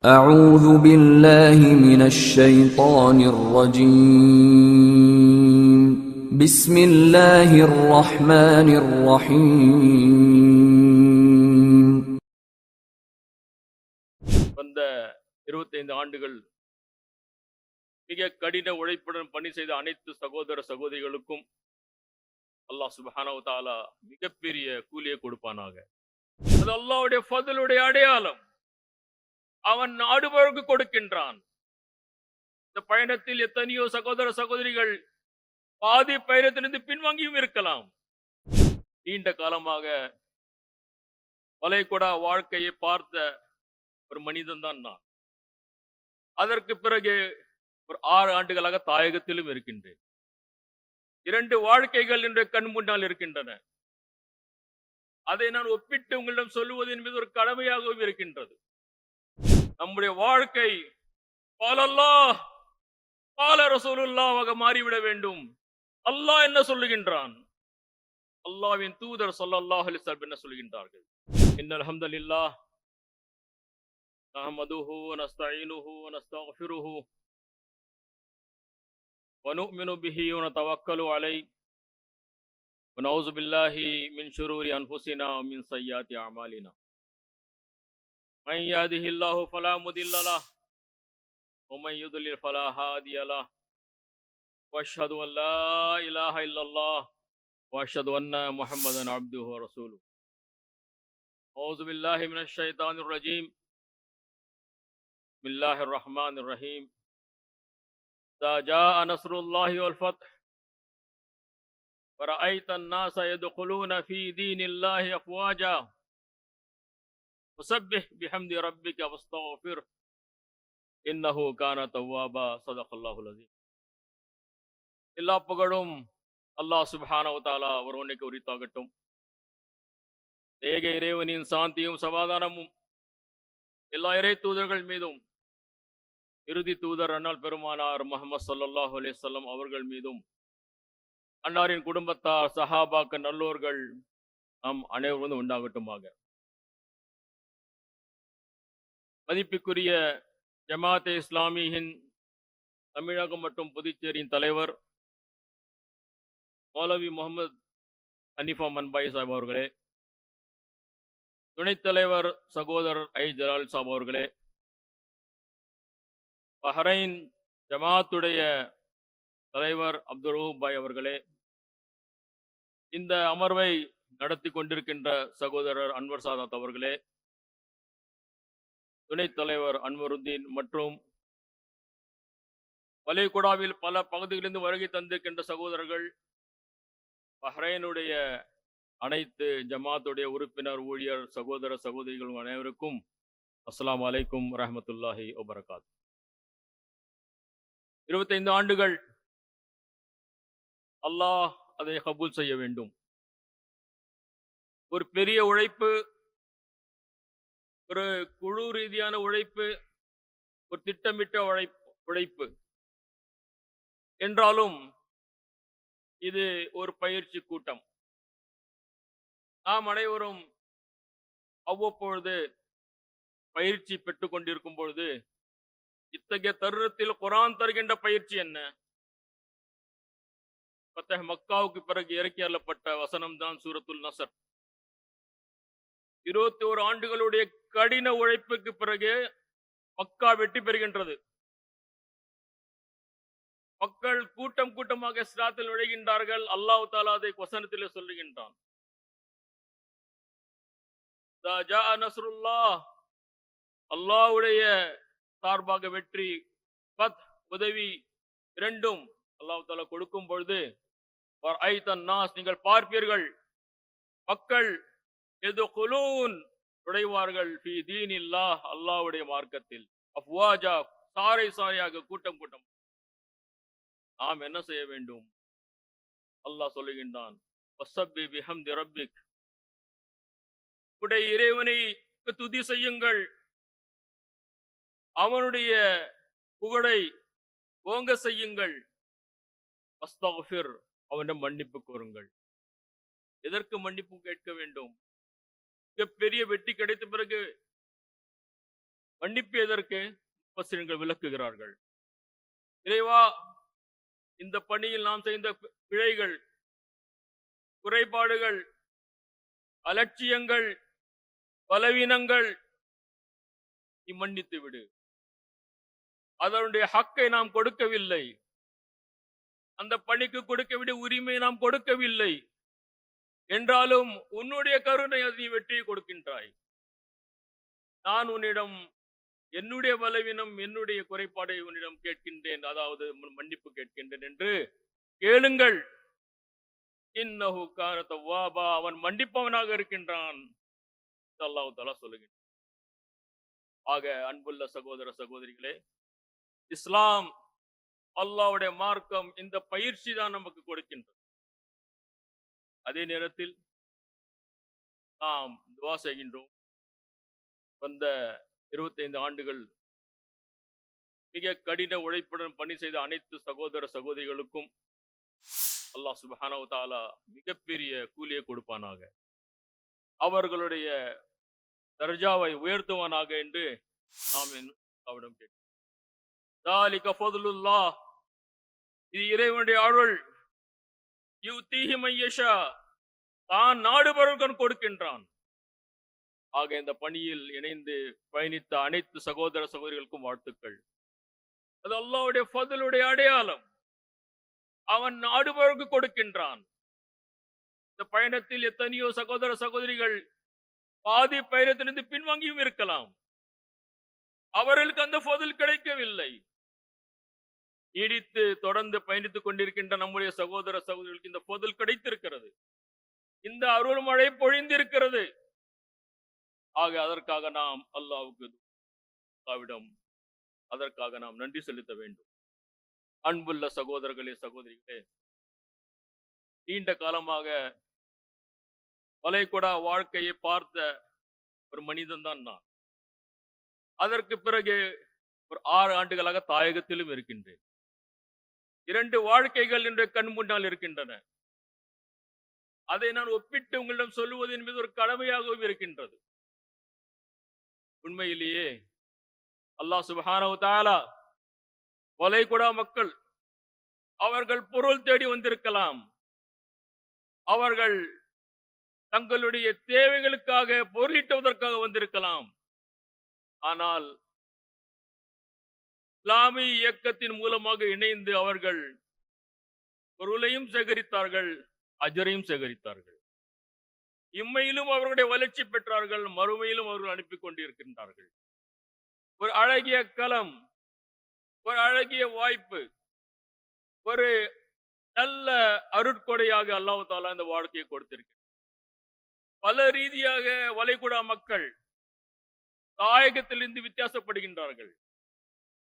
أعوذ بالله من الشيطان الرجيم بسم الله الرحمن الرحيم வந்த 25 ஆண்டுகள் மிக கடின உழைப்புடன் பணி செய்த அனைத்து சகோதர சகோதரிகளுக்கும் அல்லாஹ் சுப்ஹானஹு வ தஆலா மிகப்பெரிய கூலியை கொடுப்பானாக. அது அல்லாஹ்வுடைய ஃபضலுடைய அடையாளம். அவன் நாடுபவருக்கு கொடுக்கின்றான். இந்த பயணத்தில் எத்தனையோ சகோதர சகோதரிகள் பாதி பயணத்திலிருந்து பின்வாங்கியும் இருக்கலாம். நீண்ட காலமாக வளைகுடா வாழ்க்கையை பார்த்த ஒரு மனிதன் தான் நான். அதற்கு பிறகு ஒரு 6 ஆண்டுகளாக தாயகத்திலும் இருக்கின்றேன். 2 வாழ்க்கைகள் என்ற கண் முன்னால் இருக்கின்றன. அதை நான் ஒப்பிட்டு உங்களிடம் சொல்லுவது என்பது ஒரு கடமையாகவும் இருக்கின்றது. நம்முடைய வாழ்க்கை பால அல்லாஹ் பால ரசூலுல்லாஹ்வாக மாறிவிட வேண்டும். அல்லாஹ் என்ன சொல்லுகின்றான்? அல்லாஹ்வின் தூதர் ஸல்லல்லாஹு அலைஹி வஸல்லம் என்ன சொல்கின்றார்கள்? இன்னல் ஹம்தலில்லாஹ் நஹ்மதுஹு வ நஸ்தஈனுஹு வ நஸ்தக்ஃபிருஹு வ நு'மினு பிஹி வ நதவக்கலு அலைஹி வ நஊது பில்லாஹி மின் ஷுரூரி அன்ஃபுஸினா வ மின் ஸய்யிஆத்தி அஅமாலினா. மன் யஹ்திஹில்லாஹு ஃபலா முதில்ல லஹு வ மன் யுضلل ஃபலா ஹாதிய லஹு வ அஷ்ஹது அன் லா இலாஹ இல்லல்லாஹ் வ அஷ்ஹது அன்ன முஹம்மதன் அப்துஹு வ ரசூலுஹு. அஊது பில்லாஹி மினஷ் ஷைத்தானிர் ரஜீம். பிஸ்மில்லாஹிர் ரஹ்மானிர் ரஹீம். இதா ஜாஅ நஸ்ருல்லாஹி வல் ஃபத்ஹ் ورأيت الناس يدخلون في دين الله أفواجا فسبح بحمد ربك واستغفره إنه كان توابا صدق الله العظيم. எல்லா புகழும் அல்லாஹ் சுப்ஹானஹு வ தஆலா ஒருவனுக்கு உரித்தாகட்டும். ஏக இறைவனின் சாந்தியும் சமாதானமும் எல்லா இறை தூதர்கள் மீதும் இறுதி தூதர் அண்ணல் பெருமானார் முஹம்மது ஸல்லல்லாஹு அலைஹி வஸல்லம் அவர்கள் மீதும் அன்னாரின் குடும்பத்தார் சஹாபாக்கள் நல்லோர்கள் நம் அனைவரும் உண்டாகட்டுமாக. மதிப்புக்குரிய ஜமாத்தே இஸ்லாமியின் தமிழகம் மற்றும் புதுச்சேரியின் தலைவர் மௌலவி முகமது ஹனீஃபா மன்பாய் சாஹிப் அவர்களே, துணைத் தலைவர் சகோதரர் ஐ ஜலால் சாஹிப் அவர்களே, பஹ்ரைன் ஜமாத்துடைய தலைவர் அப்துல் ரஹூப் பாய் அவர்களே, இந்த அமர்வை நடத்தி கொண்டிருக்கின்ற சகோதரர் அன்வர் சாதாத் அவர்களே, துணைத் தலைவர் அன்வருத்தீன் மற்றும் வளைகுடாவில் பல பகுதிகளிலிருந்து வருகை தந்திருக்கின்ற சகோதரர்கள், பஹ்ரைனுடைய அனைத்து ஜமாத்துடைய உறுப்பினர் ஊழியர் சகோதர சகோதரிகள் அனைவருக்கும் அஸ்ஸலாமு அலைக்கும் வரஹ்மத்துல்லாஹி வபரகாத்துஹு. 25 ஆண்டுகள் அல்லாஹ் அதை கபூல் செய்ய வேண்டும். ஒரு பெரிய உழைப்பு, ஒரு குழு ரீதியான உழைப்பு, ஒரு திட்டமிட்ட உழைப்பு என்றாலும் இது ஒரு பயிற்சி கூட்டம். நாம் அனைவரும் அவ்வப்பொழுது பயிற்சி பெற்றுக் கொண்டிருக்கும் பொழுது இத்தகைய தருணத்தில் குர்ஆன் தருகின்ற பயிற்சி என்ன? ஃபத்ஹ் மக்காவுக்கு பிறகு இறக்கி அருளப்பட்ட வசனம் தான் சூரத்துல் நஸ்ர். 21 ஆண்டுகளுடைய கடின உழைப்புக்கு பிறகு மக்கா வெற்றி பெறுகின்றது. மக்கள் கூட்டம் கூட்டமாக இஸ்லாத்தில் நுழைகின்றார்கள். அல்லாஹ் தஆலா அதை வசனத்திலே சொல்லுகின்றான். இதா ஜாஅ நஸ்ருல்லாஹ், அல்லாஹ்வுடைய சார்பாக வெற்றி, ஃபத்ஹ் உதவி இரண்டும் அல்லாஹ் தஆலா கொடுக்கும் பொழுது வரைத்தன் நாஸ், நீங்கள் பார்ப்பீர்கள் மக்கள் எதுகுலூன் நுழைவார்கள் ஃபீ தீனில்லாஹ், அல்லாஹ்வுடைய மார்க்கத்தில், அஃப்வாஜா சாறை சாறையாக கூட்டம் கூட்டம். நாம் என்ன செய்ய வேண்டும்? அல்லாஹ் சொல்லுகின்றான், வஸப்பி பிஹம்தி ரப்பிக், உடைய இறைவனை துதி செய்யுங்கள், அவனுடைய புகழை ஓங்க செய்யுங்கள், வஸ்தக்ஃபிர், அவனிடம் மன்னிப்பு கோருங்கள். எதற்கு மன்னிப்பு கேட்க வேண்டும்? மிகப்பெரிய வெற்றி கிடைத்த பிறகு மன்னிப்பு எதற்கு? முஃபஸ்ஸிரீன்கள் விளக்குகிறார்கள். இறைவா, இந்த பணியில் நாம் செய்த பிழைகள், குறைபாடுகள், அலட்சியங்கள், பலவீனங்கள் நீ மன்னித்து விடு. அதனுடைய ஹக்கை நாம் கொடுக்கவில்லை. அந்த பணிக்கு கொடுக்க வேண்டிய உரிமை நாம் கொடுக்கவில்லை என்றாலும் உன்னுடைய கருணை அது நீ வெற்றியை கொடுக்கின்றாய். நான் உன்னிடம் என்னுடைய பலவீனம், என்னுடைய குறைபாடை உன்னிடம் கேட்கின்றேன், அதாவது மன்னிப்பு கேட்கின்றேன் என்று கேளுங்கள். இன்னஹு கான தவ்வாபா, அவன் மன்னிப்பவனாக இருக்கின்றான். அல்லாஹ் தஆலா சொல்லுகிறான். ஆக அன்புள்ள சகோதர சகோதரிகளே, இஸ்லாம், அல்லாஹ்வுடைய மார்க்கம் இந்த பயிற்சி தான் நமக்கு கொடுக்கின்றது. அதே நேரத்தில் நாம் துஆ செய்கின்றோம். வந்த 25 ஆண்டுகள் மிக கடின உழைப்புடன் பணி செய்த அனைத்து சகோதர சகோதரிகளுக்கும் அல்லாஹ் சுப்ஹானஹு வ தஆலா மிகப்பெரிய கூலியை கொடுப்பானாக, அவர்களுடைய தர்ஜாவை உயர்த்துவானாக என்று நாம் அவரிடம் கேட்கிறோம். ذَلِكَ فَضْلُ اللَّهِ, இது இறைவனுடைய அருள். யுத்தீஹி மன் யஷா, தான் நாடுபவர்களுக்கு கொடுக்கின்றான். ஆக இந்த பணியில் இணைந்து பயணித்த அனைத்து சகோதர சகோதரிகளுக்கும் வாழ்த்துக்கள். அது அல்லாஹ்வுடைய ஃபضலுடைய அடையாளம். அவன் நாடுபவர்களுக்கு கொடுக்கின்றான். இந்த பயணத்தில் எத்தனையோ சகோதர சகோதரிகள் பாதி பயணத்திலிருந்து பின்வாங்கியும் இருக்கலாம். அவர்களுக்கு அந்த ஃபضல் கிடைக்கவில்லை. நீடித்து தொடர்ந்து பயணித்துக் கொண்டிருக்கின்ற நம்முடைய சகோதர சகோதரிகளுக்கு இந்த ஃபضல் கிடைத்திருக்கிறது. இந்த அருள் மழை பொழிந்திருக்கிறது. ஆக அதற்காக நாம் அல்லாஹ்விடம் அதற்காக நாம் நன்றி செலுத்த வேண்டும். அன்புள்ள சகோதரர்களே, சகோதரிகளே, நீண்ட காலமாக வளைகுடா வாழ்க்கையை பார்த்த ஒரு மனிதன் தான் நான். அதற்கு பிறகு ஒரு 6 ஆண்டுகளாக தாயகத்திலும் இருக்கின்றேன். 2 வாழ்க்கைகள் என்ற கண் முன்னால் இருக்கின்றன. அதை நான் ஒப்பிட்டு உங்களிடம் சொல்லுவது என்பது ஒரு கடமையாகவும் இருக்கின்றது. உண்மையிலேயே அல்லாஹ் சுப்ஹானஹு வ தஆலா வளைகுடா மக்கள் அவர்கள் பொருள் தேடி வந்திருக்கலாம், அவர்கள் தங்களுடைய தேவைகளுக்காக பொருளீட்டுவதற்காக வந்திருக்கலாம். ஆனால் இஸ்லாமிய இயக்கத்தின் மூலமாக இணைந்து அவர்கள் பொருளையும் சேகரித்தார்கள், அஜரையும் சேகரித்தார்கள். இம்மையிலும் அவர்களுடைய வளர்ச்சி பெற்றார்கள், மறுமையிலும் அவர்கள் அனுப்பி கொண்டிருக்கின்றார்கள். ஒரு அழகிய களம், ஒரு அழகிய வாய்ப்பு, ஒரு நல்ல அருட்கொடையாக அல்லாஹ் தஆலா இந்த வாழ்க்கையை கொடுத்திருக்கிறார். பல ரீதியாக வளைகுடா மக்கள் தாயகத்திலிருந்து வித்தியாசப்படுகின்றார்கள்.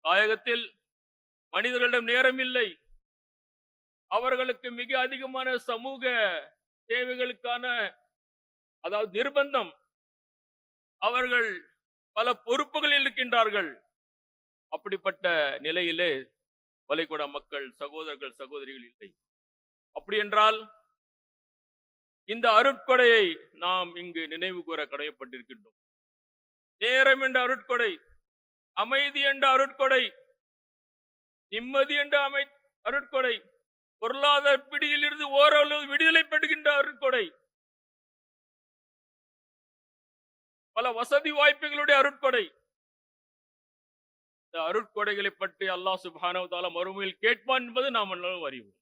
தாயகத்தில் மனிதர்களிடம் நேரம் இல்லை. அவர்களுக்கு மிக அதிகமான சமூக தேவைகளுக்கான, அதாவது நிர்பந்தம். அவர்கள் பல பொறுப்புகளில் இருக்கின்றார்கள். அப்படிப்பட்ட நிலையிலே வளைகுடா மக்கள் சகோதரர்கள் சகோதரிகள் இல்லை. அப்படி என்றால் இந்த அருட்கொடையை நாம் இங்கு நினைவு கூற கடமைப்பட்டிருக்கின்றோம். நேரம் என்ற அருட்கொடை, அமைதி என்ற அருட்கொடை, நிம்மதி என்ற அருட்கொடை, பொருளாதார பிடியில் இருந்து ஓரளவு விடுதலை பெறுகின்ற அருட்கொடை, பல வசதி வாய்ப்புகளுடைய அருட்கொடை. இந்த அருட்கொடைகளை பற்றி அல்லாஹ் சுப்ஹானஹு வ தஆலா மறுமையில் கேட்பான் என்பது நாம் எல்லோரும் அறிவோம்.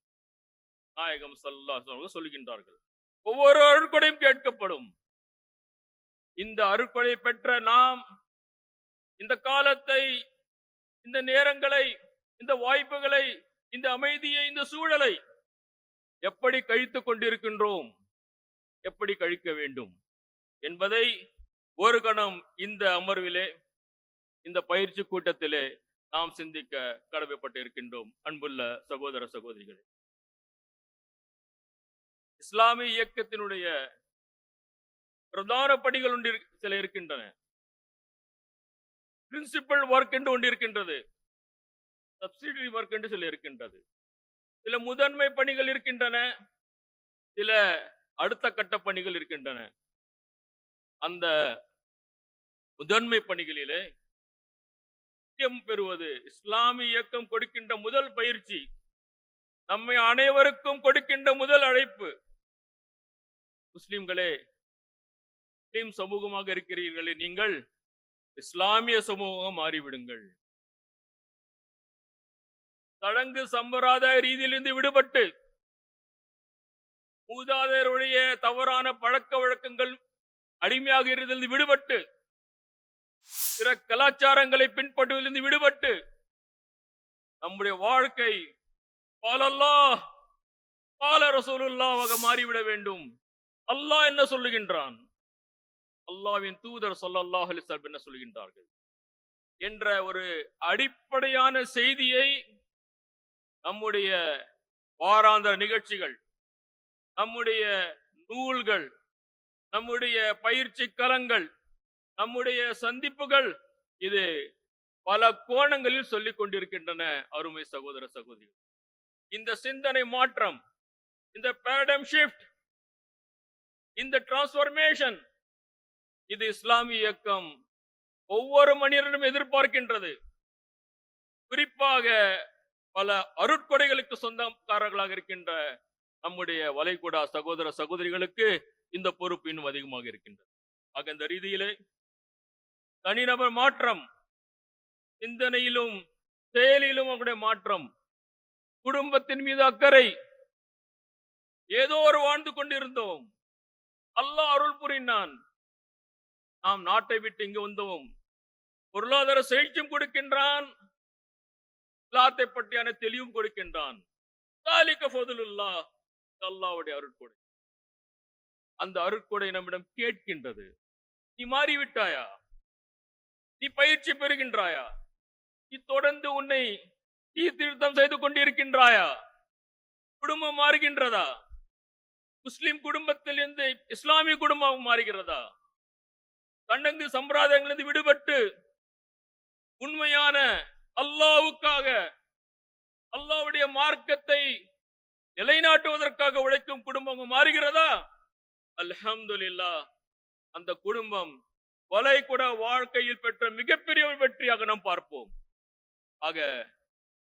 நாயகம் ஸல்லல்லாஹு அலைஹி வஸல்லம் சொல்கின்றார்கள், ஒவ்வொரு அருட்கொடையும் கேட்கப்படும். இந்த அருட்கொடை பெற்ற நாம் இந்த காலத்தை, இந்த நேரங்களை, இந்த வாய்ப்புகளை, இந்த அமைதியை, இந்த சூழலை எப்படி கழித்துக் கொண்டிருக்கின்றோம், எப்படி கழிக்க வேண்டும் என்பதை ஒரு கணம் இந்த அமர்விலே, இந்த பயிற்சி கூட்டத்திலே நாம் சிந்திக்க கடமைப்பட்டு இருக்கின்றோம். அன்புள்ள சகோதர சகோதரிகளே, இஸ்லாமிய இயக்கத்தினுடைய பிரதான பணிகள் சில இருக்கின்றன. பிரின்சிபல் ஒர்க் என்று ஒன்று இருக்கின்றது, சப்சிடரி ஒர்க் என்று சில இருக்கின்றது. சில முதன்மை பணிகள் இருக்கின்றன, சில அடுத்த கட்ட பணிகள் இருக்கின்றன. அந்த முதன்மை பணிகளிலே பெறுவது. இஸ்லாமிய இயக்கம் கொடுக்கின்ற முதல் பயிற்சி, நம்மை அனைவருக்கும் கொடுக்கின்ற முதல் அழைப்பு. முஸ்லிம்களே, முஸ்லிம் சமூகமாக இருக்கிறீர்களே, நீங்கள் இஸ்லாமிய சமூகம் மாறிவிடுங்கள். சடங்கு சம்பிரதாய ரீதியிலிருந்து விடுபட்டு மூதாதையருடைய தவறான பழக்க வழக்கங்கள் அடிமையாக இருந்ததிலிருந்து விடுபட்டு பிற கலாச்சாரங்களை பின்பற்றுவதிலிருந்து விடுபட்டு நம்முடைய வாழ்க்கை பாலல்லாஹ் பால ரசூலுல்லாஹ்வாக மாறிவிட வேண்டும். அல்லாஹ் என்ன சொல்லுகின்றான், அல்லாஹ்வின் தூதர் ஸல்லல்லாஹு அலைஹி வஸல்லம் என்ன சொல்கின்றார்கள் என்ற ஒரு அடிப்படையான செய்தியை நம்முடைய வாராந்திர நிகழ்ச்சிகள், நம்முடைய நூல்கள், நம்முடைய பயிற்சி களங்கள், நம்முடைய சந்திப்புகள் இது பல கோணங்களில் சொல்லிக் கொண்டிருக்கின்றன. அருமை சகோதர சகோதரி, இந்த சிந்தனை மாற்றம், இந்த paradigm shift, இந்த டிரான்ஸ்ஃபர்மேஷன், இது இஸ்லாமிய இயக்கம் ஒவ்வொரு மனிதனும் எதிர்பார்க்கின்றது. குறிப்பாக பல அருட்கொடைகளுக்கு சொந்தக்காரர்களாக இருக்கின்ற நம்முடைய வளைகுடா சகோதர சகோதரிகளுக்கு இந்த பொறுப்பு இன்னும் அதிகமாக இருக்கின்றது. ஆக இந்த ரீதியிலே தனிநபர் மாற்றம், சிந்தனையிலும் செயலிலும் அவருடைய மாற்றம், குடும்பத்தின் மீது அக்கறை. ஏதோ ஒரு வாழ்ந்து கொண்டிருந்தோம், அல்லாஹ் அருள் புரிந்தான், நாம் நாட்டை விட்டு இங்கு வந்தோம், பொருளாதார செழிச்சும் கொடுக்கின்றான், இஸ்லாத்தை பற்றியான தெளிவும் கொடுக்கின்றான். அல்லாஹ்வுடைய அருட்கொடை. அந்த அருட்கொடை நம்மிடம் கேட்கின்றது, நீ மாறிவிட்டாயா? நீ பயிற்சி பெறுகின்றாயா? நீ தொடர்ந்து உன்னை சீர்திருத்தம் செய்து கொண்டிருக்கின்றாயா? குடும்பம் மாறுகின்றதா? முஸ்லிம் குடும்பத்தில் இருந்து இஸ்லாமிய குடும்பம் மாறுகிறதா? சடங்கு சம்பிரதாயங்களிலிருந்து விடுபட்டு உண்மையான அல்லாஹ்வுக்காக, அல்லாஹ்வுடைய மார்க்கத்தை நிலைநாட்டுவதற்காக உழைக்கும் குடும்பம் மாறுகிறதா? அல்ஹம்துலில்லாஹ், அந்த குடும்பம் வளைகுடா வாழ்க்கையில் பெற்ற மிகப்பெரிய ஒரு வெற்றியாக நாம் பார்ப்போம். ஆக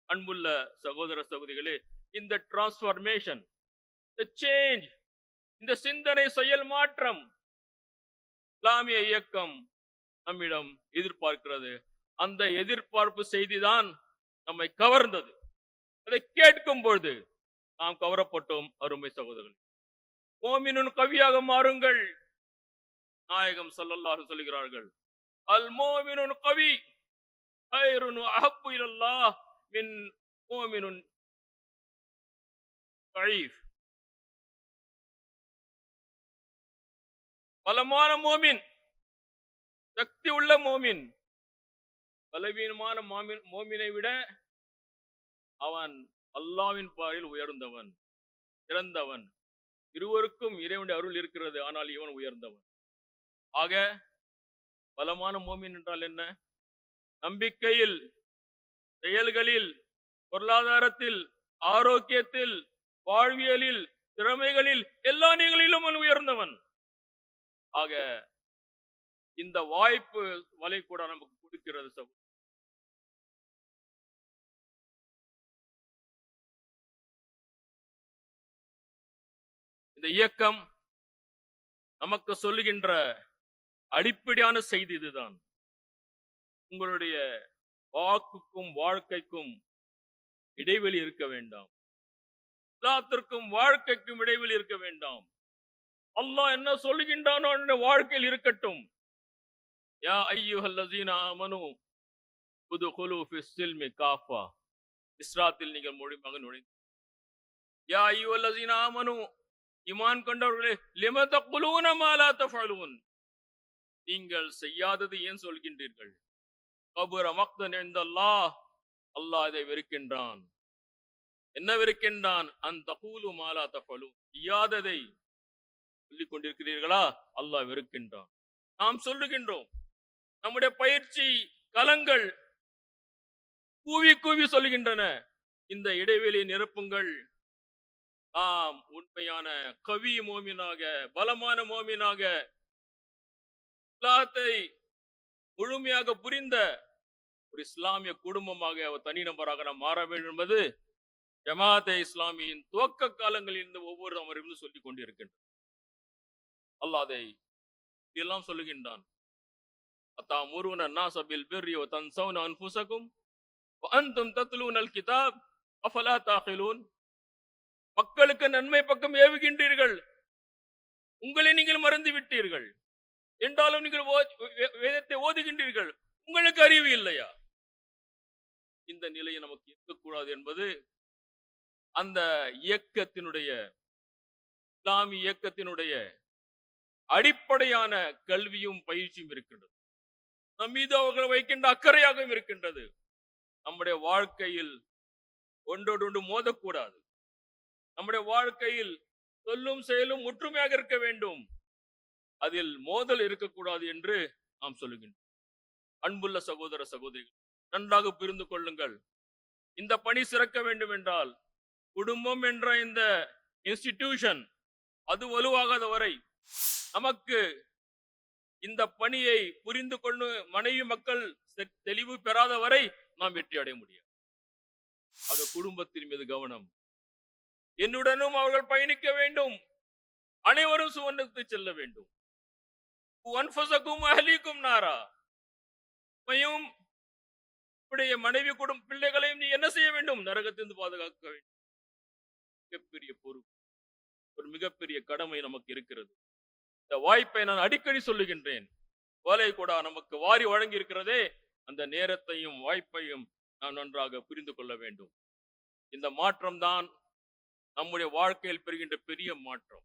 அன்புள்ள சகோதர சகோதரிகளே, இந்த டிரான்ஸ்ஃபர்மேஷன், இந்த சேஞ்ச், இந்த சிந்தனை செயல் மாற்றம் இஸ்லாமிய இயக்கம் நம்மிடம் எதிர்பார்க்கிறது. அந்த எதிர்பார்ப்பு செய்திதான் நம்மை கவர்ந்தது. அதை கேட்கும் பொழுது நாம் கவரப்பட்டோம். அருமை சகோதரர்கள், மோமினுன் கவியாக மாறுங்கள். நாயகம் ஸல்லல்லாஹு அலைஹி சொல்கிறார்கள், அல் மோமினுன் கவி கைருன் அஹப்பு இலல்லாஹ் மின் மோமினுன் தஈஃப். பலமான மோமின், சக்தி உள்ள மோமின், பலவீனமான மோமினை விட அவன் அல்லாஹ்வின் பார்வையில் உயர்ந்தவன், சிறந்தவன். இருவருக்கும் இறைவனுடைய அருள் இருக்கிறது, ஆனால் இவன் உயர்ந்தவன். ஆக பலமான மோமின் என்றால் என்ன? நம்பிக்கையில், செயல்களில், பொருளாதாரத்தில், ஆரோக்கியத்தில், வாழ்வியலில், திறமைகளில், எல்லா நிலைகளிலும் அவன் உயர்ந்தவன். ஆக இந்த வாய்ப்பு வளைகுடா நமக்கு கொடுக்கிறது சகோதரர். இந்த இயக்கம் நமக்கு சொல்லுகின்ற அடிப்படையான செய்தி இதுதான். உங்களுடைய வாக்குக்கும் வாழ்க்கைக்கும் இடைவெளி இருக்க வேண்டாம், எல்லாத்திற்கும் வாழ்க்கைக்கும் இடைவெளி இருக்க வேண்டாம். அல்லாஹ் என்ன சொல்லுகின்றானோ வாழ்க்கையில் இருக்கட்டும். யா அய்யுஹல்லஸீன ஆமனூ உதுகுலூ ஃபிஸ்ஸில்மி காஃபா. இஸ்ராத்தில் நீங்கள் முழுமையாக நுழைந்து, யா அய்யுஹல்லஸீன ஆமனூ, ஈமான் கொண்டவர்களே, லிம தக்லூன மா லா தஃஅலூன், நீங்கள் செய்யாதது ஏன் சொல்கின்றீர்கள்? கபுர மக்தன் இன்தல்லாஹ், அல்லாஹ் இதை வெறுக்கின்றான். என்ன வெறுக்கின்றான்? அன் தகூலு மா லா தஃஅலூன், செய்யாததை சொல்லிக் கொண்டிருக்கிறீர்களா? அல்லாஹ் வெறுக்கின்றான். நாம் சொல்லுகின்றோம், நம்முடைய பயிற்சி களங்கள் கூவி கூவி சொல்லுகின்றன, இந்த இடைவெளியை நிரப்புங்கள். நாம் உண்மையான கவி மோமினாக, பலமான மோமினாக, இஸ்லாத்தை முழுமையாக புரிந்த ஒரு இஸ்லாமிய குடும்பமாக ஒரு தனிநபராக நாம் மாற வேண்டும் என்பது ஜமாஅத்தே இஸ்லாமியின் துவக்க காலங்களில் இருந்து ஒவ்வொரு அமர்விலும் சொல்லிக் கொண்டிருக்கின்றனர். அல்லாஹ் அதை இதெல்லாம் சொல்லுகின்றான். அத்தஅமுருன النَّاسَ بِالْبِرِّ وَتَنْسَوْنَ أَنفُسَكُمْ وَأَنْتُمْ تَتْلُونَ الْكِتَابَ أَفَلَا تَعْقِلُونَ. மக்களுக்கு நன்மை பக்கம் ஏவுகின்றீர்கள், உங்களை நீங்கள் மறந்து விட்டீர்கள். என்றாலும் நீங்கள் வேதத்தை ஓதுகின்றீர்கள், உங்களுக்கு அறிவு இல்லையா? இந்த நிலையை நமக்கு இருக்கக்கூடாது என்பது அந்த இயக்கத்தினுடைய, இஸ்லாமிய இயக்கத்தினுடைய அடிப்படையான கல்வியும் பயிற்சியும் இருக்கின்றது. நம் மீது அவர்கள் வைக்கின்ற அக்கறையாகவும் இருக்கின்றது. நம்முடைய வாழ்க்கையில் ஒன்றோடு மோதக்கூடாது. நம்முடைய வாழ்க்கையில் சொல்லும் செயலும் ஒற்றுமையாக இருக்க வேண்டும். அதில் மோதல் இருக்கக்கூடாது என்று நாம் சொல்லுகின்றோம். அன்புள்ள சகோதர சகோதரிகள், நன்றாக புரிந்து கொள்ளுங்கள். இந்த பணி சிறக்க வேண்டும் என்றால் குடும்பம் என்ற இந்த இன்ஸ்டிடியூஷன் அது வலுவாகாத வரை, நமக்கு இந்த பணியை புரிந்து கொண்டு மனைவி மக்கள் தெளிவு பெறாத வரை நாம் வெற்றி அடைய முடியாது. அது குடும்பத்தின் மீது கவனம். என்னுடனும் அவர்கள் பயணிக்க வேண்டும், அனைவரும் சுவனத்துக்கு செல்ல வேண்டும். நாரா, மனைவி குடும்ப பிள்ளைகளையும் நீ என்ன செய்ய வேண்டும்? நரகத்திலிருந்து பாதுகாக்க வேண்டும். மிகப்பெரிய பொறுப்பு, ஒரு மிகப்பெரிய கடமை நமக்கு இருக்கிறது. இந்த வாய்ப்பை நான் அடிக்கடி சொல்லுகின்றேன். வேலை கூட நமக்கு வாரி வழங்கி இருக்கிறதே, அந்த நேரத்தையும் வாய்ப்பையும் நாம் நன்றாக புரிந்து கொள்ள வேண்டும். இந்த மாற்றம் தான் நம்முடைய வாழ்க்கையில் பெறுகின்ற பெரிய மாற்றம்.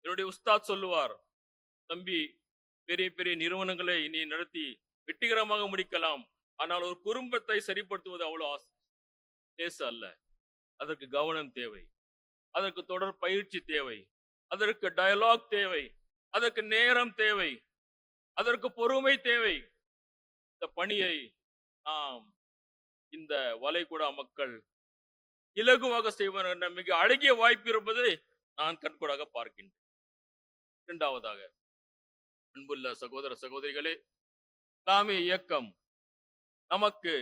என்னுடைய உஸ்தாத் சொல்லுவார், தம்பி, பெரிய பெரிய நிறுவனங்களை நீ நடத்தி வெற்றிகரமாக முடிக்கலாம், ஆனால் ஒரு குடும்பத்தை சரிப்படுத்துவது அவ்வளவு லேசு அல்ல. அதற்கு கவனம் தேவை, அதற்கு தொடர் பயிற்சி தேவை, அதற்கு டயலாக் தேவை, அதற்கு நேரம் தேவை, அதற்கு பொறுமை தேவை. இந்த பணியை நாம் இந்த வளைகுடா மக்கள் இலகுவாக செய்வார் என்ற மிக அழகிய வாய்ப்பு இருப்பதை நான் கண்கூடாக பார்க்கின்றேன். இரண்டாவதாக, அன்புள்ள சகோதர சகோதரிகளே, இஸ்லாமிய இயக்கம் நமக்கு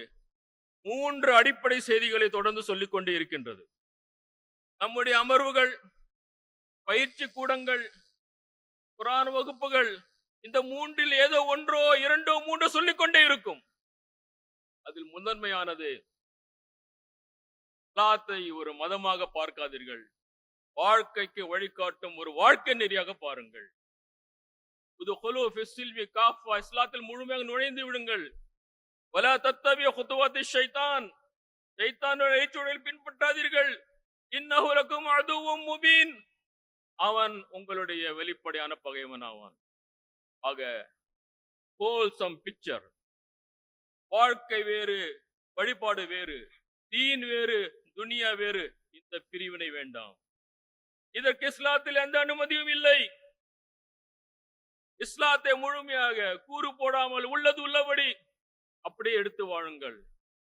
3 அடிப்படை செய்திகளை தொடர்ந்து சொல்லிக் கொண்டே இருக்கின்றது. நம்முடைய அமர்வுகள், பயிற்சி கூடங்கள், குர்ஆன் வகுப்புகள், இந்த 3இல் ஏதோ ஒன்றோ இரண்டோ மூன்றோ சொல்லிக்கொண்டே இருக்கும். அதில் முதன்மையானது, இஸ்லாத்தை ஒரு மதமாக பார்க்காதீர்கள், வாழ்க்கைக்கு வழிகாட்டும் ஒரு வாழ்க்கை நெறியாக பாருங்கள். இஸ்லாத்தில் முழுமையாக நுழைந்து விடுங்கள். வலா தத்தபியு குதுவாத்தி ஷைத்தான், ஷைத்தானுடைய இச்சூழலில் பின்பற்றாதீர்கள். இன்னஹு லகும் அதுவும் முபீன், அவன் உங்களுடைய வெளிப்படையான பகைவன் ஆவான். ஆக ஹோல்சம் பிக்சர், வாழ்க்கை வேறு, வழிபாடு வேறு, தீன் வேறு, துனியா வேறு, இந்த பிரிவினை வேண்டாம். இதற்கு இஸ்லாத்தில் எந்த அனுமதியும் இல்லை. இஸ்லாத்தை முழுமையாக கூறு போடாமல் உள்ளது உள்ளபடி அப்படியே எடுத்து வாழுங்கள்.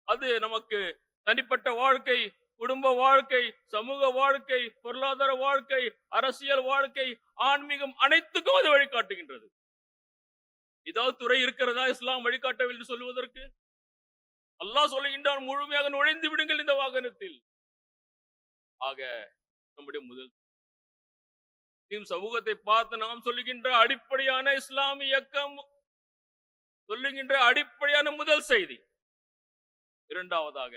அது நமக்கு தனிப்பட்ட வாழ்க்கை, குடும்ப வாழ்க்கை, சமூக வாழ்க்கை, பொருளாதார வாழ்க்கை, அரசியல் வாழ்க்கை, ஆன்மீகம், அனைத்துக்கும் அது வழிகாட்டுகின்றது. ஏதாவது துறை இருக்கிறதா இஸ்லாம் வழிகாட்டவில்லை சொல்லுவதற்கு? அல்லாஹ் சொல்லுகின்றான், முழுமையாக நுழைந்து விடுங்கள் இந்த வாகனத்தில். ஆக நம்முடைய முதல் சமூகத்தை பார்த்து நாம் சொல்லுகின்ற அடிப்படையான இஸ்லாமிய இயக்கம் சொல்லுகின்ற அடிப்படையான முதல் செய்தி. இரண்டாவதாக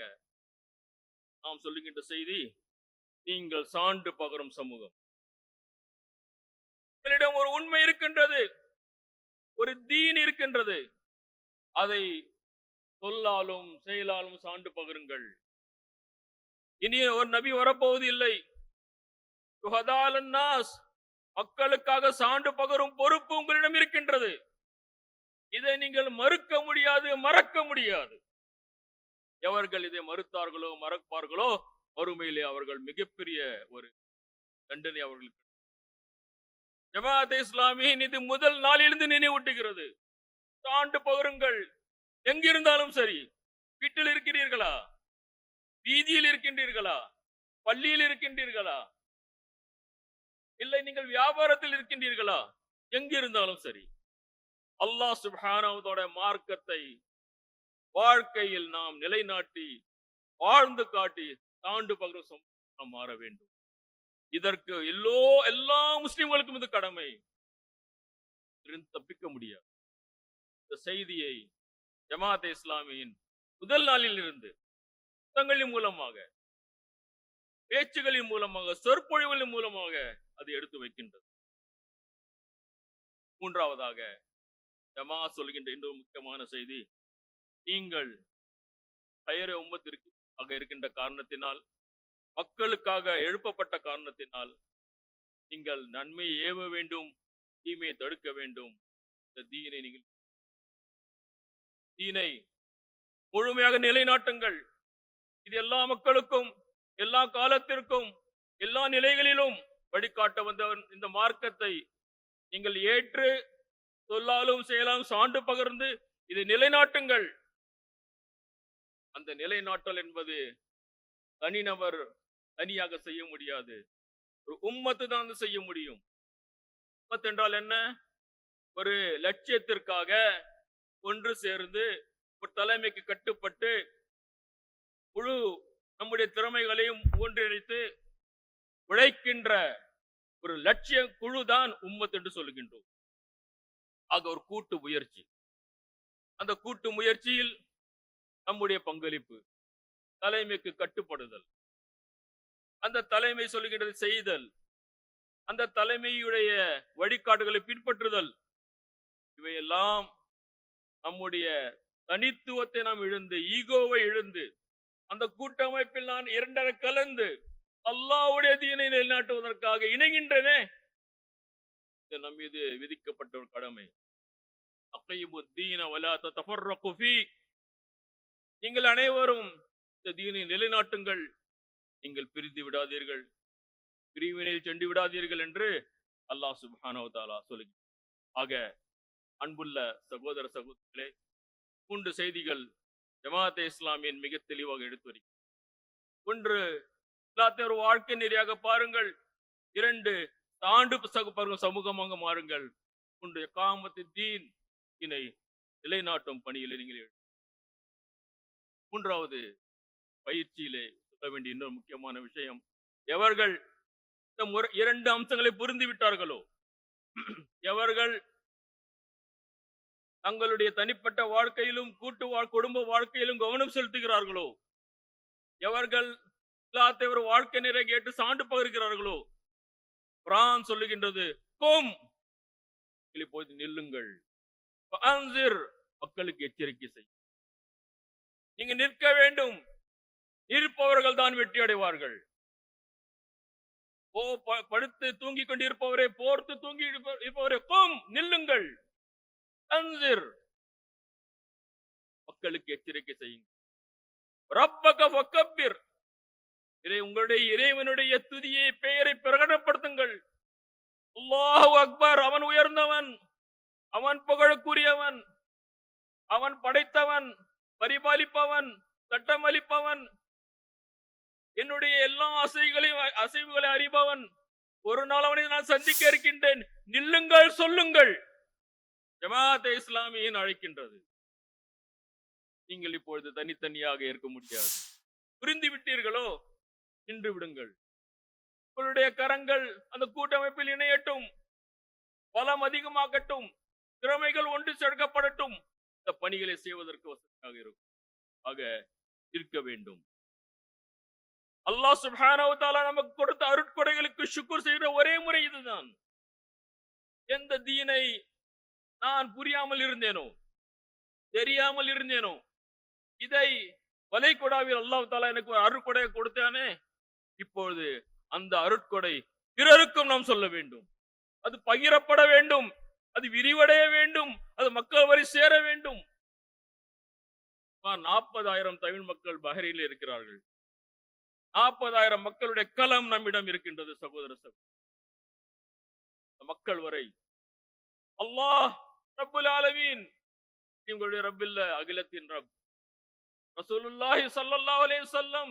நாம் சொல்லுகின்ற செய்தி, நீங்கள் சான்று பகரும் சமூகம். உங்களிடம் ஒரு உண்மை இருக்கின்றது, ஒரு தீன் இருக்கின்றது, அதை சொல்லாலும் செயலாலும் சான்று பகருங்கள். இனி ஒரு நபி வரப்போவது இல்லை. மக்களுக்காக சான்று பகரும் பொறுப்பு உங்களிடம் இருக்கின்றது. இதை நீங்கள் மறுக்க முடியாது, மறக்க முடியாது. எவர்கள் இதை மறுத்தார்களோ மறப்பார்களோ, மறுமையிலே அவர்கள் மிகப்பெரிய ஒரு தண்டனை அவர்களுக்கு. ஜமாஅத்தே இஸ்லாமியின் இது முதல் நாளிலிருந்து நினைவூட்டுகிறது. சான்று பகருங்கள். எங்கிருந்தாலும் சரி, வீட்டில் இருக்கிறீர்களா, வீதியில் இருக்கின்றீர்களா, பள்ளியில் இருக்கின்றீர்களா, இல்லை நீங்கள் வியாபாரத்தில் இருக்கின்றீர்களா, எங்கிருந்தாலும் சரி, அல்லாஹ் சுப்ஹானஹு வ தஆலா மார்க்கத்தை வாழ்க்கையில் நாம் நிலைநாட்டி வாழ்ந்து காட்டி தாண்டு பகரும் நாம் மாற வேண்டும். இதற்கு எல்லா முஸ்லிம்களுக்கும் இது கடமை. இதிலிருந்து தப்பிக்க முடியாது. இந்த செய்தியை ஜமாத் இஸ்லாமியின் முதல் நாளில் இருந்து புத்தகங்களின் மூலமாக, பேச்சுகளின் மூலமாக, சொற்பொழிவுகளின் மூலமாக அது எடுத்து வைக்கின்றது. மூன்றாவதாக ஜமாத் சொல்கின்ற இன்னொரு முக்கியமான செய்தி, நீங்கள் கயர உம்மத்திற்கு இருக்கின்ற காரணத்தினால், மக்களுக்காக எழுப்பப்பட்ட காரணத்தினால் நீங்கள் நன்மையை ஏவ வேண்டும், தீமையை தடுக்க வேண்டும். இந்த தீனை முழுமையாக நிலைநாட்டுங்கள். இது எல்லா மக்களுக்கும், எல்லா காலத்திற்கும், எல்லா நிலைகளிலும் வழிகாட்ட வந்தவன் இந்த மார்க்கத்தை நீங்கள் ஏற்று சொல்லாலும் செயலாலும் சான்று பகர்ந்து இதை நிலைநாட்டுங்கள். அந்த நிலைநாட்டல் என்பது தனிநபர் தனியாக செய்ய முடியாது, ஒரு உம்மத்து தான் செய்ய முடியும். உம்மத் என்றால் என்ன? ஒரு லட்சியத்திற்காக ஒன்று சேர்ந்து ஒரு தலைமைக்கு கட்டுப்பட்டு முழு நம்முடைய திறமைகளையும் ஒன்றிணைத்து உழைக்கின்ற ஒரு லட்சிய குழு தான் உம்மத் என்று சொல்கின்றோம். ஆக ஒரு கூட்டு முயற்சி. அந்த கூட்டு முயற்சியில் நம்முடைய பங்களிப்பு, தலைமைக்கு கட்டுப்படுதல், அந்த தலைமை சொல்லுகின்றது செய்தல், அந்த தலைமையுடைய வழிகாட்டுகளை பின்பற்றுதல், இவையெல்லாம் நம்முடைய தனித்துவத்தை நாம் இழந்து, ஈகோவை இழந்து, அந்த கூட்டமைப்பில் நான் இரண்டரை கலந்து அல்லாஹ்வுடைய தீனை நிலைநாட்டுவதற்காக இணைகின்றனே, இது நம் மீது விதிக்கப்பட்ட ஒரு கடமை. அகையுமுத்தீன வலா தஃபர்ரகு ஃபீ, நீங்கள் அனைவரும் இந்த தீனை நிலைநாட்டுங்கள், நீங்கள் பிரிந்து விடாதீர்கள், பிரிவினையில் சென்று விடாதீர்கள் என்று அல்லாஹ் சுப்ஹானஹு வ தஆலா சொல்லுகிறார். ஆக அன்புள்ள சகோதர சகோதரிகளே, 3 செய்திகள் ஜமாத் இஸ்லாமியின் மிக தெளிவாக எடுத்துரைக்கும். 1, இஸ்லாத்தை ஒரு வாழ்க்கை நெறியாக பாருங்கள். 2, தாண்டு சமூகமாக மாறுங்கள். 3, இகாமத்து தீன், இனை நிலைநாட்டும் பணியில் நீங்கள். 3வது பயிற்சியிலே சொல்ல வேண்டிய இன்னொரு முக்கியமான விஷயம், எவர்கள் இந்த 2 அம்சங்களை புரிந்து விட்டார்களோ, எவர்கள் தங்களுடைய தனிப்பட்ட வாழ்க்கையிலும் குடும்ப வாழ்க்கையிலும் கவனம் செலுத்துகிறார்களோ, எவர்கள் இஸ்லாத்தை ஒரு வாழ்க்கை நிறை கேட்டு சான்று பகர்கிறார்களோ, குர்ஆன் சொல்லுகின்றது, கும், இப்போது நில்லுங்கள், ஃபஅன்சிர், மக்களுக்கு எச்சரிக்கை செய். நீங்க நிற்க வேண்டும். இருப்பவர்கள் தான் வெற்றி அடைவார்கள். படுத்து தூங்கிக் கொண்டிருப்பவரே, போர்த்து தூங்கி இருப்பவரே, கும், நில்லுங்கள், அன்சிர், மக்களுக்கு எச்சரிக்கை செய்யுங்கள். ரப்பக ஃபக்கபிர், உங்களுடைய இறைவனுடைய துதியை, பெயரை பிரகடனப்படுத்துங்கள். அல்லாஹு அக்பர், அவன் உயர்ந்தவன், அவன் புகழுக்குரியவன், அவன் படைத்தவன், பரிபாலிப்பவன், சட்டமளிப்பவன், என்னுடைய எல்லா அசைவுகளை அறிபவன். ஒரு நாள் அவனை நான் சந்திக்க இருக்கின்றேன். நில்லுங்கள், சொல்லுங்கள். ஜமாத் இஸ்லாமியின் அழைக்கின்றது. நீங்கள் இப்பொழுது தனித்தனியாக இருக்க முடியாது. புரிந்து விட்டீர்களோ, நின்று விடுங்கள். உங்களுடைய கரங்கள் அந்த கூட்டமைப்பில் இணையட்டும், பலம் அதிகமாகட்டும், திறமைகள் ஒன்று சேர்க்கப்படட்டும். இந்த பணிகளை செய்வதற்கு வசதியாக இருக்கும். ஆக இருக்க வேண்டும். அல்லாஹ் சுப்ஹானஹு வ தஆலா நமக்கு கொடுத்த அருட்கொடைகளுக்கு ஷுக்ர் செய்கிற ஒரே முறை இதுதான். எந்த தீனை நான் புரியாமல் இருந்தேனோ, தெரியாமல் இருந்தேனோ, இதை வளைகுடாவில் அல்லாஹ் தஆலா எனக்கு ஒரு அருட்கொடை கொடுத்தானே, இப்பொழுது அந்த அருட்கொடை பிறருக்கும் நாம் சொல்ல வேண்டும். அது பகிரப்பட வேண்டும், அது விரிவடைய வேண்டும், அது மக்கள் வரை சேர வேண்டும். 40,000 தமிழ் மக்கள் பஹ்ரைனில் இருக்கிறார்கள். 40,000 மக்களுடைய களம் நம்மிடம் இருக்கின்றது. சகோதர மக்கள் வரை அல்லாஹ் ரப்புல் ஆலமீன், உங்களுடைய ரப்பில்ல, அகிலத்தின் ரப் ரசூலுல்லாஹி ஸல்லல்லாஹு அலைஹி வஸல்லம்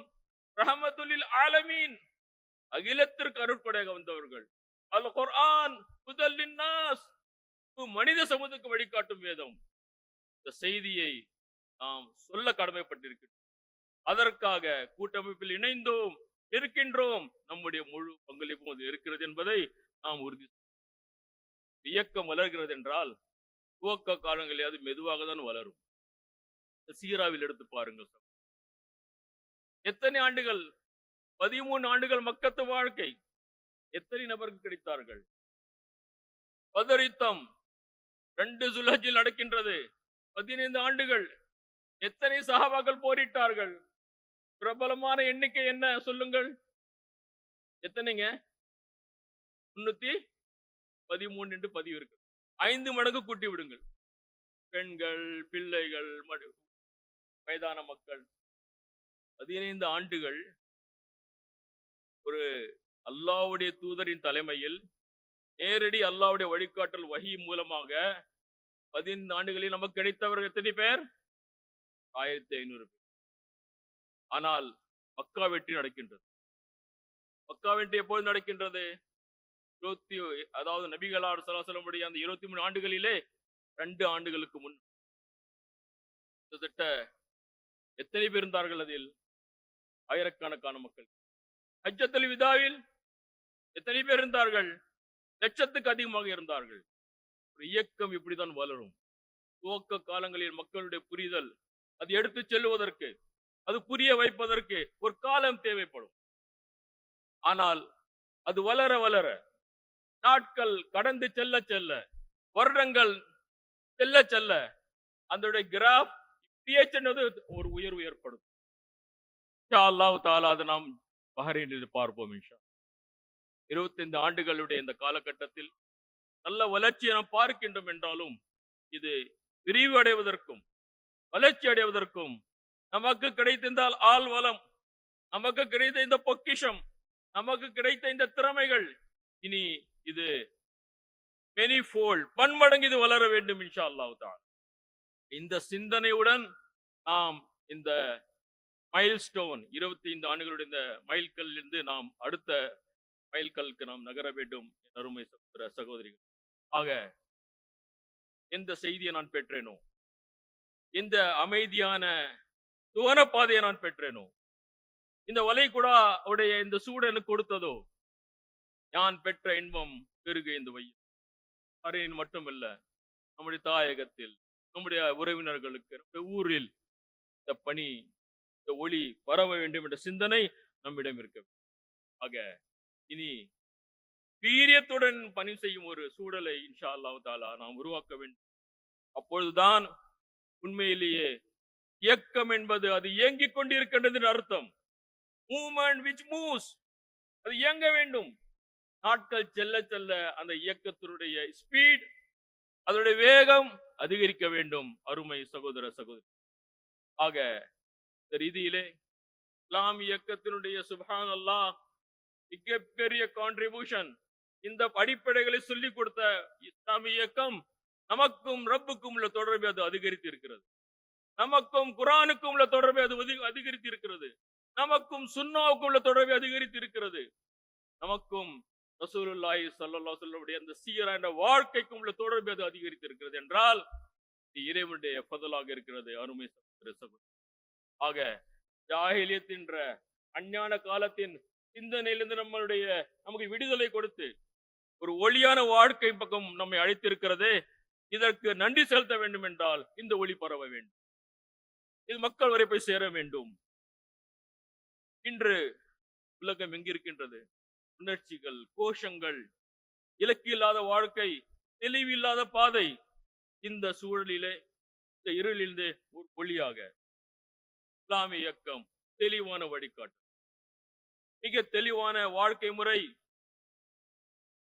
ரஹ்மத்துல் லில் ஆலமீன், அகிலத்திற்கு அருட்கொடையாக வந்தவர்கள். அல் குர்ஆன் ஹுதல் லின்னாஸ், மனித சமூகத்துக்கு வழிகாட்டும் வேதம். இந்த செய்தியை நாம் சொல்ல கடமைப்பட்டிருக்கிறோம். அதற்காக கூட்டமைப்பில் இணைந்தோம் இருக்கின்றோம். நம்முடைய முழு பங்களிப்பும் அது இருக்கிறது என்பதை நாம் உறுதி. இயக்கம் வளர்கிறது என்றால் துவக்க காலங்களில் அது மெதுவாக தான் வளரும். சீராவில் எடுத்து பாருங்கள். எத்தனை ஆண்டுகள்? 13 ஆண்டுகள் மக்கத்து வாழ்க்கை. எத்தனை நபருக்கு கிடைத்தார்கள்? பதர் யுத்தம் 2 ஜுல்ஹஜ்ஜில் நடக்கின்றது. 15 ஆண்டுகள். எத்தனை சஹாபாக்கள் போரிட்டார்கள்? பிரபலமான எண்ணிக்கை என்ன சொல்லுங்கள்? எத்தனைங்க? 313 என்று பதிவு இருக்கு. 5 மடங்கு கூட்டி விடுங்கள். பெண்கள், பிள்ளைகள், வயதான மக்கள். 15 ஆண்டுகள் ஒரு அல்லாஹ்வுடைய தூதரின் தலைமையில் நேரடி அல்லாஹ்வுடைய வழிகாட்டல் வஹி மூலமாக 15 ஆண்டுகளில் நமக்கு கிடைத்தவர்கள் எத்தனை பேர்? 1500 பேர். ஆனால் மக்கா வெற்றி நடக்கின்றது. மக்கா வெற்றி எப்போது நடக்கின்றது? அதாவது நபிகளார் ஸல்லல்லாஹு அலைஹி வஸல்லம் அந்த 23 ஆண்டுகளிலே 2 ஆண்டுகளுக்கு முன் கிட்டத்தட்ட எத்தனை பேர் இருந்தார்கள்? அதில் ஆயிரக்கணக்கான மக்கள். ஹஜ்ஜத்துல் விதாவில் எத்தனை பேர் இருந்தார்கள்? லட்சத்துக்கு அதிகமாக இருந்தார்கள். ஒரு இயக்கம் இப்படித்தான் வளரும். துவக்க காலங்களில் மக்களுடைய புரிதல், அது எடுத்து செல்வதற்கு, அது புரிய வைப்பதற்கு ஒரு காலம் தேவைப்படும். ஆனால் அது வளர வளர, நாட்கள் கடந்து செல்ல செல்ல, வருடங்கள் செல்ல செல்ல, அதனுடைய கிராஃப் ஒரு உயர்வு ஏற்படும். இன்ஷா அல்லாஹ் தஆலா அதை நாம் பஹ்ரைனில் பார்ப்போம். 25 ஆண்டுகளுடைய இந்த காலகட்டத்தில் நல்ல வளர்ச்சியை நாம் பார்க்கின்றோம் என்றாலும், இது விரிவு அடைவதற்கும் வளர்ச்சி அடைவதற்கும் நமக்கு கிடைத்த இந்த ஆள் வளம், நமக்கு கிடைத்த இந்த பொக்கிஷம், நமக்கு கிடைத்த இந்த திறமைகள், இனி இது பன்மடங்கு இது வளர வேண்டும் இன்ஷா அல்லாஹ் தஆலா. இந்த சிந்தனையுடன் நாம் இந்த மைல்ஸ்டோன் 25 ஆண்டுகளுடைய இந்த மைல்கல்லில் இருந்து நாம் அடுத்த மைல்கல்லுக்கு நாம் நகர வேண்டும். அருமை சகோதர சகோதரிகள், ஆக எந்த செய்தியை நான் பெற்றேனோ, இந்த அமைதியான துவன பாதையை நான் பெற்றேனோ, இந்த வளைகுடா உடைய இந்த சூடு எனக்கு கொடுத்ததோ, நான் பெற்ற இன்பம் பெருக இந்த வையம் அறையின் மட்டுமல்ல, நம்முடைய தாயகத்தில், நம்முடைய உறவினர்களுக்கு, நம்முடைய ஊரில் இந்த பணி, இந்த ஒளி பரவ வேண்டும் என்ற சிந்தனை நம்மிடம் இருக்க வேண்டும். ஆக இனி வீரியத்துடன் பணி செய்யும் ஒரு சூழலை இன்ஷா அல்லாஹ் தஆலா நாம் உருவாக்க வேண்டும். அப்பொழுதுதான் உண்மையிலேயே இயக்கம் என்பது அது இயங்கிக் கொண்டிருக்கின்றது அர்த்தம். மூவ்மெண்ட் விச் மூவ்ஸ், அது இயங்க வேண்டும். நாட்கள் செல்ல செல்ல அந்த இயக்கத்தினுடைய ஸ்பீட், அதனுடைய வேகம் அதிகரிக்க வேண்டும். அருமை சகோதர சகோதரி, ஆக இந்த ரீதியிலே இஸ்லாம் இயக்கத்தினுடைய சுப்ஹானல்லாஹ் மிகப்பெரிய கான்ட்ரிபியூஷன், இந்த அடிப்படைகளை சொல்லிக் கொடுத்த இஸ்லாமிய இயக்கம் நமக்கும் ரப்புக்கும் உள்ள தொடர்பை அது அதிகரித்து இருக்கிறது. நமக்கும் குர்ஆனுக்கும் உள்ள தொடர்பை அது அதிகரித்து இருக்கிறது. நமக்கும் சுன்னாவுக்கும் உள்ள தொடர்பை அதிகரித்து இருக்கிறது. நமக்கும் ரசூலுல்லாஹி ஸல்லல்லாஹு அலைஹி வஸல்லம் அந்த சீரா என்ற வாழ்க்கைக்கும் உள்ள தொடர்பை அது அதிகரித்து இருக்கிறது என்றால் இறைவனுடைய ஃபதலாக இருக்கிறது. அருமை சகோதர சகோதரி, ஆக ஜாஹிலியத் என்ற அஞ்ஞான காலத்தின் சிந்தனையிலிருந்து நமக்கு விடுதலை கொடுத்து ஒரு ஒளியான வாழ்க்கை பக்கம் நம்மை அழைத்திருக்கிறதே, இதற்கு நன்றி செலுத்த வேண்டும் என்றால் இந்த ஒளி பரவ வேண்டும், இது மக்கள் வரை போய் சேர வேண்டும். இன்று உலகம் எங்கிருக்கின்றது? உணர்ச்சிகள், கோஷங்கள், இலக்கு இல்லாத வாழ்க்கை, தெளிவில்லாத பாதை. இந்த சூழலிலே, இந்த இருளிலிருந்து ஒரு ஒளியாக இஸ்லாமிய இயக்கம் தெளிவான வழிகாட்டு, மிக தெளிவான வாழ்க்கை முறை,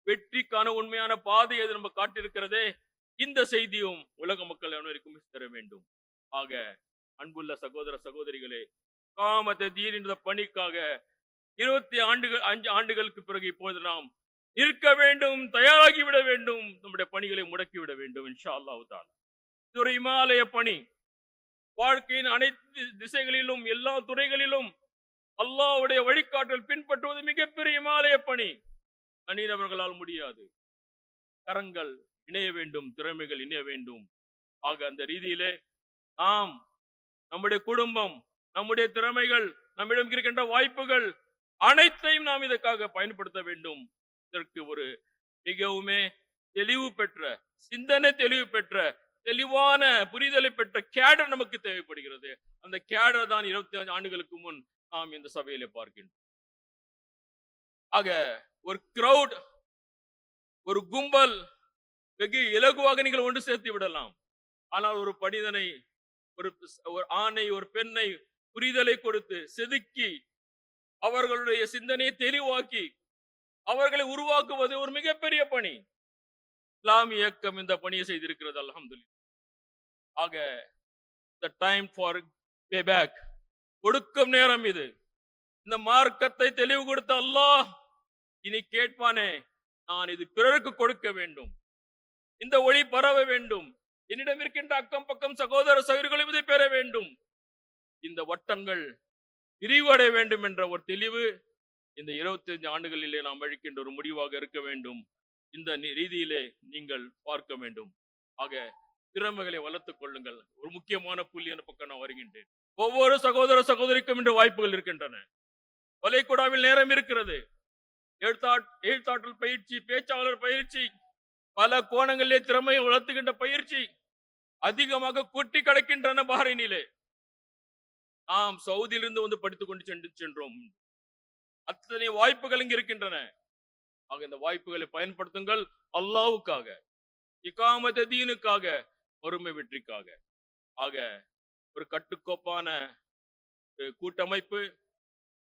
வெற்றிக்கான உண்மையான பாதை அது நம்ம காட்டியிருக்கிறதே, இந்த செய்தியும் உலக மக்கள் அனைவருக்கும் தர வேண்டும். ஆக அன்புள்ள சகோதர சகோதரிகளே, காமத்தை தீன் என்ற பணிக்காக 25 ஆண்டுகளுக்கு பிறகு இப்போது நாம் இருக்க வேண்டும், தயாராகிவிட வேண்டும், நம்முடைய பணிகளை முடக்கிவிட வேண்டும் இன்ஷா அல்லாஹ் தஆலா. இது ஒரு இமாலய பணி. வாழ்க்கையின் அனைத்து திசைகளிலும், எல்லா துறைகளிலும் அல்லாஹ்வுடைய வழிகாட்டல் பின்பற்றுவது மிகப்பெரிய இமாலய பணி. தனிநபர்களால் முடியாது. கரங்கள் இணைய வேண்டும், திறமைகள் இணைய வேண்டும். ஆக அந்த ரீதியிலே நாம் நம்முடைய குடும்பம், நம்முடைய திறமைகள், நம்மிடம் இருக்கின்ற வாய்ப்புகள் அனைத்தையும் நாம் இதற்காக பயன்படுத்த வேண்டும். இதற்கு ஒரு மிகவுமே தெளிவு பெற்ற, சிந்தனை தெளிவு பெற்ற, தெளிவான புரிதலை பெற்ற கேடர் நமக்கு தேவைப்படுகிறது. அந்த கேடர் தான் 25 ஆண்டுகளுக்கு முன் நாம் இந்த சபையிலே பார்க்கின்றோம். ஆக ஒரு கிரவுட், ஒரு கும்பல் வெகு இலகுவாக நீங்கள் ஒன்று சேர்த்து விடலாம். ஆனால் ஒரு மனிதனை, ஒரு ஆணை, ஒரு பெண்ணை புரிதலை கொடுத்து செதுக்கி அவர்களுடைய சிந்தனையை தெளிவாக்கி அவர்களை உருவாக்குவது ஒரு மிகப்பெரிய பணி. இஸ்லாமிய இயக்கம் இந்த பணியை செய்திருக்கிறது. அல்ஹம்துலில்லாஹ். ஆக the time for payback, கொடுக்கும் நேரம் இது. இந்த மார்க்கத்தை தெளிவு கொடுத்த அல்லாஹ் இனி கேட்பானே, நான் இது பிறருக்கு கொடுக்க வேண்டும், இந்த ஒளி பரவ வேண்டும், என்னிடம் இருக்கின்ற அக்கம் பக்கம் சகோதர சகோதரிகளும் இதை பெற வேண்டும், இந்த வட்டங்கள் விரிவடைய வேண்டும் என்ற ஒரு தெளிவு இந்த 25 ஆண்டுகளிலே நாம் அழிக்கின்ற ஒரு முடிவாக இருக்க வேண்டும். இந்த ரீதியிலே நீங்கள் பார்க்க வேண்டும். ஆக திறமைகளை வளர்த்துக் கொள்ளுங்கள். ஒரு முக்கியமான புள்ளி என்ற பக்கம் நான் வருகின்றேன். ஒவ்வொரு சகோதர சகோதரிக்கும் இன்று வாய்ப்புகள் இருக்கின்றன. வளைகுடாவில் நேரம் இருக்கிறது. எழுத்தாற்றல் பயிற்சி, பேச்சாளர் பயிற்சி, பல கோணங்களிலே திறமையை வளர்த்துகின்ற பயிற்சி அதிகமாக கொட்டி கிடக்கின்றன. பஹ்ரைனிலே நாம் சவுதியிலிருந்து வந்து படித்துக் கொண்டு சென்றோம். அத்தனை வாய்ப்புகள் இங்கு இருக்கின்றன. ஆக இந்த வாய்ப்புகளை பயன்படுத்துங்கள். அல்லாஹ்வுக்காக, இகாமத் தீனுக்காக, ஒருமை வெற்றிக்காக. ஆக ஒரு கட்டுக்கோப்பான கூட்டமைப்பு,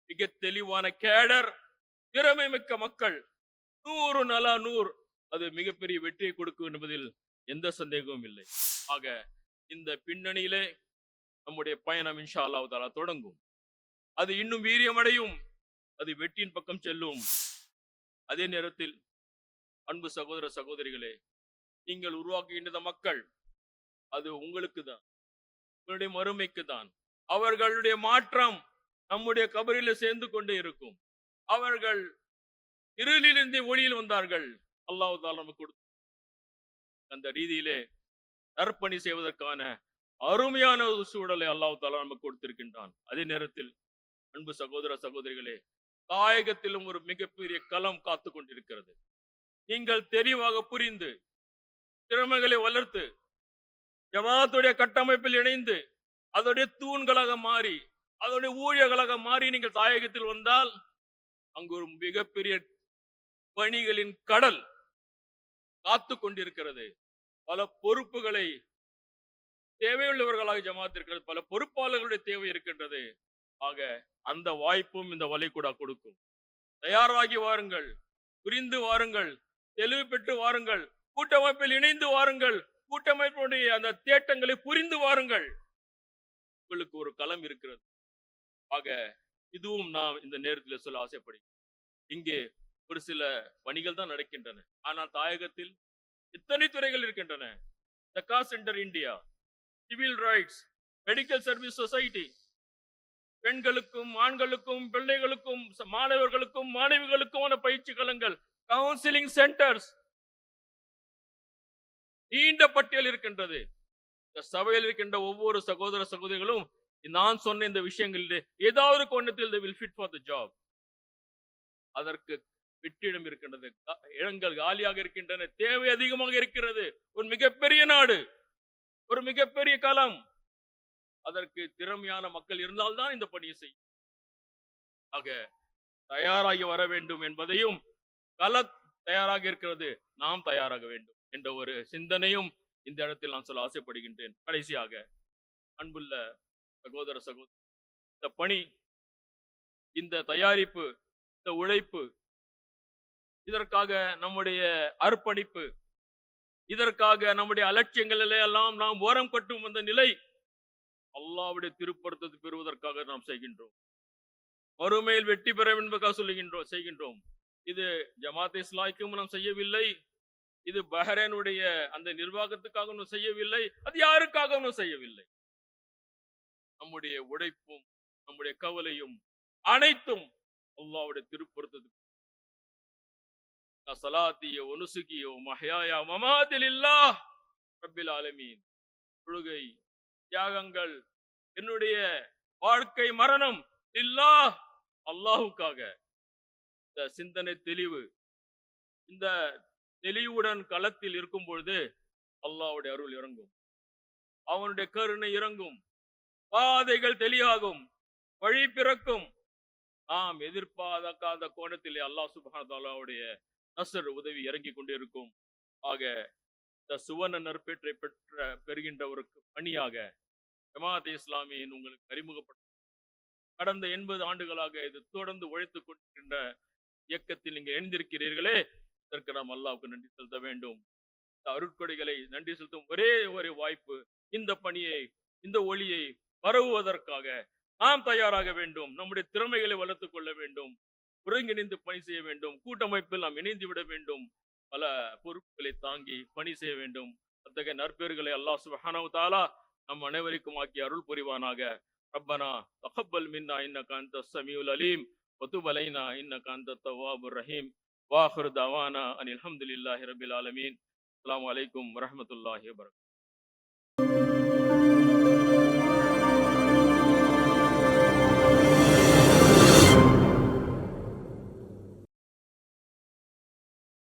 மிக தெளிவான கேடர், திறமை மிக்க மக்கள், 100 நலா 100, அது மிகப்பெரிய வெற்றியை கொடுக்கும் என்பதில் எந்த சந்தேகமும் இல்லை. ஆக இந்த பின்னணியிலே நம்முடைய பயணம் இன்ஷா அல்லாஹ் தஆலா தொடங்கும். அது இன்னும் வீரியமடையும். அது வெற்றியின் பக்கம் செல்லும். அதே நேரத்தில் அன்பு சகோதர சகோதரிகளே, நீங்கள் உருவாக்குகின்ற மக்கள் அது உங்களுக்கு தான், உங்களுடைய மறுமைக்கு தான். அவர்களுடைய மாற்றம் நம்முடைய கபரில் சேர்ந்து கொண்டே இருக்கும். அவர்கள் இருளிலிருந்து ஒளியில் வந்தார்கள். அல்லாஹ் தஆலா நமக்கு கொடுத்த அந்த ரீதியிலே நற்பணி செய்வதற்கான அருமையான ஒரு சூழலை அல்லாஹ் தஆலா நமக்கு கொடுத்திருக்கின்றான். அதே நேரத்தில் அன்பு சகோதர சகோதரிகளே, தாயகத்திலும் ஒரு மிகப்பெரிய களம் காத்து கொண்டிருக்கிறது. நீங்கள் தெளிவாக புரிந்து திறமைகளை வளர்த்து ஜமாத்துடைய கட்டமைப்பில் இணைந்து அதோடைய தூண்களாக மாறி அதோடைய ஊழியர்களாக மாறி நீங்கள் தாயகத்தில் வந்தால் அங்கு ஒரு மிகப்பெரிய பணிகளின் கடல் காத்து கொண்டிருக்கிறது. பல பொறுப்புகளை தேவையுள்ளவர்களாக ஜமாத் இருக்கிறது. பல பொறுப்பாளர்களுடைய தேவை இருக்கின்றது. ஆக அந்த வாய்ப்பும் இந்த வளைகுடா கொடுக்கும். தயாராகி வாருங்கள், புரிந்து வாருங்கள், தெளிவு பெற்று வாருங்கள், கூட்டமைப்பில் இணைந்து வாருங்கள், கூட்டமைப்புடைய அந்த தேட்டங்களை புரிந்து வாருங்கள். உங்களுக்கு ஒரு களம் இருக்கிறது. ஆக இதுவும் நான் இந்த நேரத்தில் சொல்ல ஆசைப்படுகிறேன். இங்கே ஒரு சில பணிகள் தான் நடக்கின்றன. ஆனால் தாயகத்தில் எத்தனை துறைகள் இருக்கின்றன. தக்கா centre India, civil rights, medical service society, பெண்களுக்கும் ஆண்களுக்கும் பிள்ளைகளுக்கும் மாணவர்களுக்கும் மாணவிகளுக்குமான பயிற்சி களங்கள், கவுன்சிலிங் சென்டர்ஸ், நீண்ட பட்டியல் இருக்கின்றது. இந்த சபையில் இருக்கின்ற ஒவ்வொரு சகோதர சகோதரிகளும் நான் சொன்ன இந்த விஷயங்களிலே ஏதாவது கோணத்தில் they will fit for the job. அதற்கு வெற்றிடம் இருக்கின்றது. இடங்கள் காலியாக இருக்கின்றன. தேவை அதிகமாக இருக்கிறது. ஒரு மிகப்பெரிய நாடு, ஒரு மிகப்பெரிய களம். அதற்கு திறமையான மக்கள் இருந்தால்தான் இந்த பணியை செய்யும். ஆக தயாராகி வர வேண்டும் என்பதையும், கள தயாராக இருக்கிறது, நாம் தயாராக வேண்டும் என்ற ஒரு சிந்தனையும் இந்த இடத்தில் நான் சொல்ல ஆசைப்படுகின்றேன். கடைசியாக அன்புள்ள சகோதர சகோதரி, இந்த பணி, இந்த தயாரிப்பு, இந்த உழைப்பு, இதற்காக நம்முடைய அர்ப்பணிப்பு, இதற்காக நம்முடைய அலட்சியங்களிலே எல்லாம் நாம் ஓரம் கட்டும் அந்த நிலை அல்லாஹ்வுடைய திருப்பொருத்தத்தை பெறுவதற்காக நாம் செய்கின்றோம். மறுமையில் வெற்றி பெற என்பதற்காக செய்கின்றோம். இது ஜமாத் இஸ்லாமிக்கும் நாம் செய்யவில்லை. இது பஹ்ரைனுடைய அந்த நிர்வாகத்துக்காக நாம் செய்யவில்லை. அது யாருக்காக நாம் செய்யவில்லை. நம்முடைய உழைப்பும் நம்முடைய கவலையும் அனைத்தும் அல்லாஹ்வுடைய திருப்பொருத்தத்துக்கு. ஸலாத்திய வ நுசுகிய வ மஹ்யாய வ மமாதி லில்லாஹ் ரப்பில் ஆலமீன். தொழுகை, தியாகங்கள், என்னுடைய வாழ்க்கை மரணம் இல்லாஹ், அல்லாஹுக்காக. இந்த சிந்தனை தெளிவு, இந்த தெளிவுடன் களத்தில் இருக்கும் பொழுது அல்லாஹ்வுடைய அருள் இறங்கும், அவனுடைய கருணை இறங்கும், பாதைகள் தெளிவாகும், வழி பிறக்கும். நாம் எதிர்பார்க்காத கோணத்திலே அல்லாஹ் சுப்ஹானஹு வ தஆலாவுடைய நஸ்ர் உதவி இறங்கி கொண்டிருக்கும். ஆக இந்த சுவர்ண நற்பேற்றை பெறுகின்ற ஒரு பணியாக ஜமாத் இஸ்லாமியின் உங்களுக்கு அறிமுகப்பட்ட கடந்த 80 ஆண்டுகளாக இது தொடர்ந்து உழைத்துக் கொண்டிருக்கின்ற இயக்கத்தில் நீங்கள் இணைந்திருக்கிறீர்களே, இதற்கு நாம் அல்லாஹ்வுக்கு நன்றி செலுத்த வேண்டும். இந்த அருட்கொடைகளை நன்றி செலுத்தும் ஒரே ஒரு வாய்ப்பு, இந்த பணியை, இந்த ஒளியை பரவுவதற்காக நாம் தயாராக வேண்டும். நம்முடைய திறமைகளை வளர்த்துக் கொள்ள வேண்டும், ஒருங்கிணைந்து பணி செய்ய வேண்டும், கூட்டமைப்பில் நாம் இணைந்து விட வேண்டும், பல பொறுப்புகளை தாங்கி பணி செய்ய வேண்டும். அத்தகைய நற்பேறுகளை அல்லாஹ் சுப்ஹானஹு வ தஆலா நம் அனைவருக்கும் ஆக்கி அருள் புரிவானாக. ரப்பனா தகப்பல் மின்னா இன்னக அன்தஸ் ஸமீஉல் அலீம் வ துப் அலைனா இன்னக அன்தத் தவ்வாபுர் ரஹீம். வாஹிரு தவானா அனில் ஹம்துலில்லாஹி ரப்பில் ஆலமீன். அஸ்ஸலாமு அலைக்கும் வரஹ்மத்துல்லாஹி வபரகாத்துஹு.